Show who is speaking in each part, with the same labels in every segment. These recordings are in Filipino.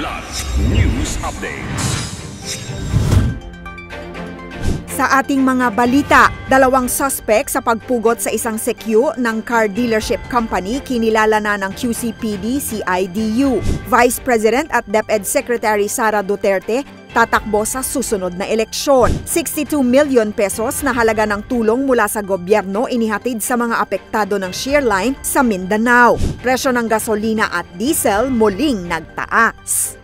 Speaker 1: Kidlat News Updates.
Speaker 2: Sa ating mga balita, 2 suspect sa pagpugot sa isang sekyu ng car dealership company kinilala na ng QCPD CIDU. Vice President at DepEd Secretary Sara Duterte tatakbo sa susunod na eleksyon. 62 million pesos na halaga ng tulong mula sa gobyerno inihatid sa mga apektado ng shear line sa Mindanao. Presyo ng gasolina at diesel muling nagtaas.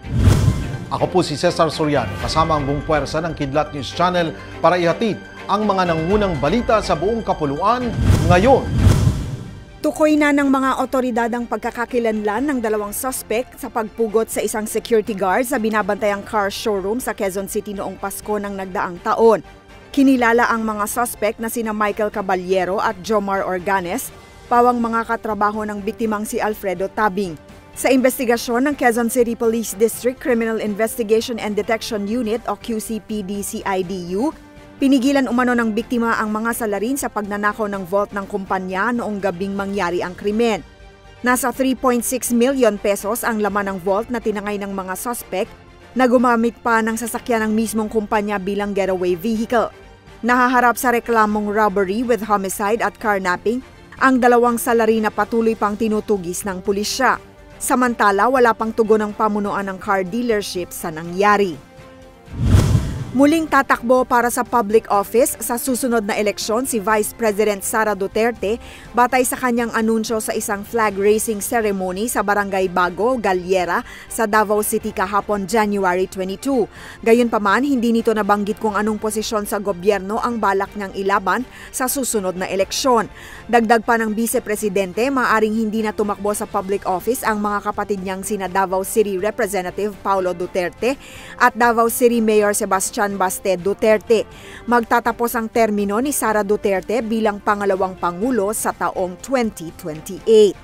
Speaker 3: Ako po si Cesar Soriano, kasama ang buong puwersa ng Kidlat News Channel para ihatid ang mga nangungunang balita sa buong kapuluan ngayon.
Speaker 2: Tukoy na ng mga otoridad ang pagkakakilanlan ng 2 suspect sa pagpugot sa isang security guard sa binabantayang car showroom sa Quezon City noong Pasko ng nagdaang taon. Kinilala ang mga suspect na sina Michael Caballero at Jomar Organes, pawang mga katrabaho ng biktimang si Alfredo Tabing. Sa investigasyon ng Quezon City Police District Criminal Investigation and Detection Unit o QCPD-CIDU, pinigilan umano ng biktima ang mga salarin sa pagnanakaw ng vault ng kumpanya noong gabing mangyari ang krimen. Nasa 3.6 million pesos ang laman ng vault na tinangay ng mga suspect na gumamit pa ng sasakyan ng mismong kumpanya bilang getaway vehicle. Nahaharap sa reklamong robbery with homicide at carnapping ang 2 salarin na patuloy pang tinutugis ng pulisya. Samantala, wala pang tugon ng pamunuan ng car dealership sa nangyari. Muling tatakbo para sa public office sa susunod na eleksyon si Vice President Sara Duterte batay sa kanyang anunsyo sa isang flag raising ceremony sa Barangay Bago, Galliera sa Davao City kahapon January 22. Gayunpaman, hindi nito nabanggit kung anong posisyon sa gobyerno ang balak niyang ilaban sa susunod na eleksyon. Dagdag pa ng Vice Presidente, maaring hindi na tumakbo sa public office ang mga kapatid niyang sina Davao City Representative Paulo Duterte at Davao City Mayor Sebastian Baste Duterte. Magtatapos ang termino ni Sara Duterte bilang pangalawang pangulo sa taong 2028.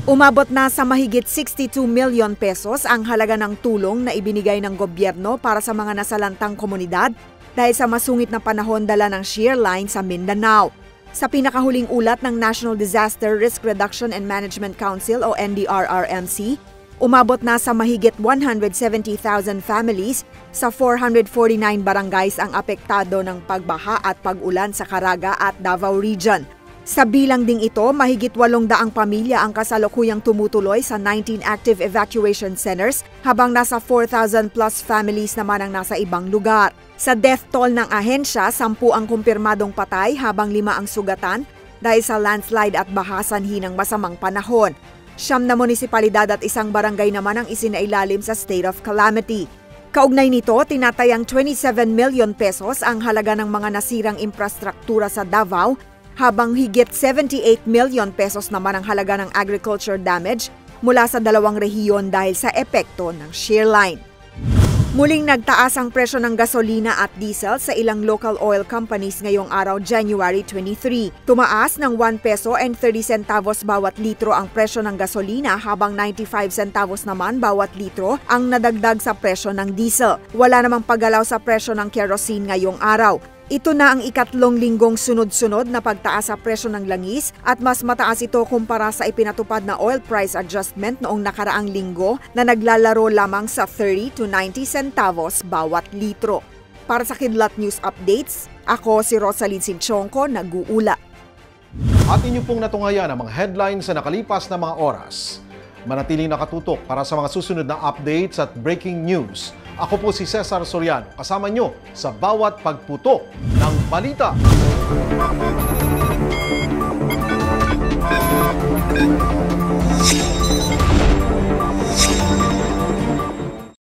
Speaker 2: Umabot na sa mahigit 62 million pesos ang halaga ng tulong na ibinigay ng gobyerno para sa mga nasalantang komunidad dahil sa masungit na panahon dala ng shear line sa Mindanao. Sa pinakahuling ulat ng National Disaster Risk Reduction and Management Council o NDRRMC, umabot na sa mahigit 170,000 families sa 449 barangays ang apektado ng pagbaha at pag-ulan sa Caraga at Davao Region. Sa bilang ding ito, mahigit 800 pamilya ang kasalukuyang tumutuloy sa 19 active evacuation centers habang nasa 4,000 plus families naman ang nasa ibang lugar. Sa death toll ng ahensya, 10 ang kumpirmadong patay habang 5 ang sugatan dahil sa landslide at baha sanhi ng masamang panahon. 9 na munisipalidad at 1 barangay naman ang isinailalim sa state of calamity. Kaugnay nito, tinatayang 27 million pesos ang halaga ng mga nasirang infrastruktura sa Davao, habang higit 78 million pesos naman ang halaga ng agriculture damage mula sa 2 rehiyon dahil sa epekto ng shear line. Muling nagtaas ang presyo ng gasolina at diesel sa ilang local oil companies ngayong araw January 23. Tumaas ng 1 peso and 30 centavos bawat litro ang presyo ng gasolina habang 95 centavos naman bawat litro ang nadagdag sa presyo ng diesel. Wala namang paggalaw sa presyo ng kerosene ngayong araw. Ito na ang ikatlong linggong sunod-sunod na pagtaas sa presyo ng langis at mas mataas ito kumpara sa ipinatupad na oil price adjustment noong nakaraang linggo na naglalaro lamang sa 30 to 90 centavos bawat litro. Para sa Kidlat News Updates, ako si Rosalyn Sinchonko, nag-uula.
Speaker 3: At inyo pong natungayan ang mga headlines sa nakalipas na mga oras. Manatiling nakatutok para sa mga susunod na updates at breaking news. Ako po si Cesar Soriano, kasama nyo sa bawat pagputok ng balita.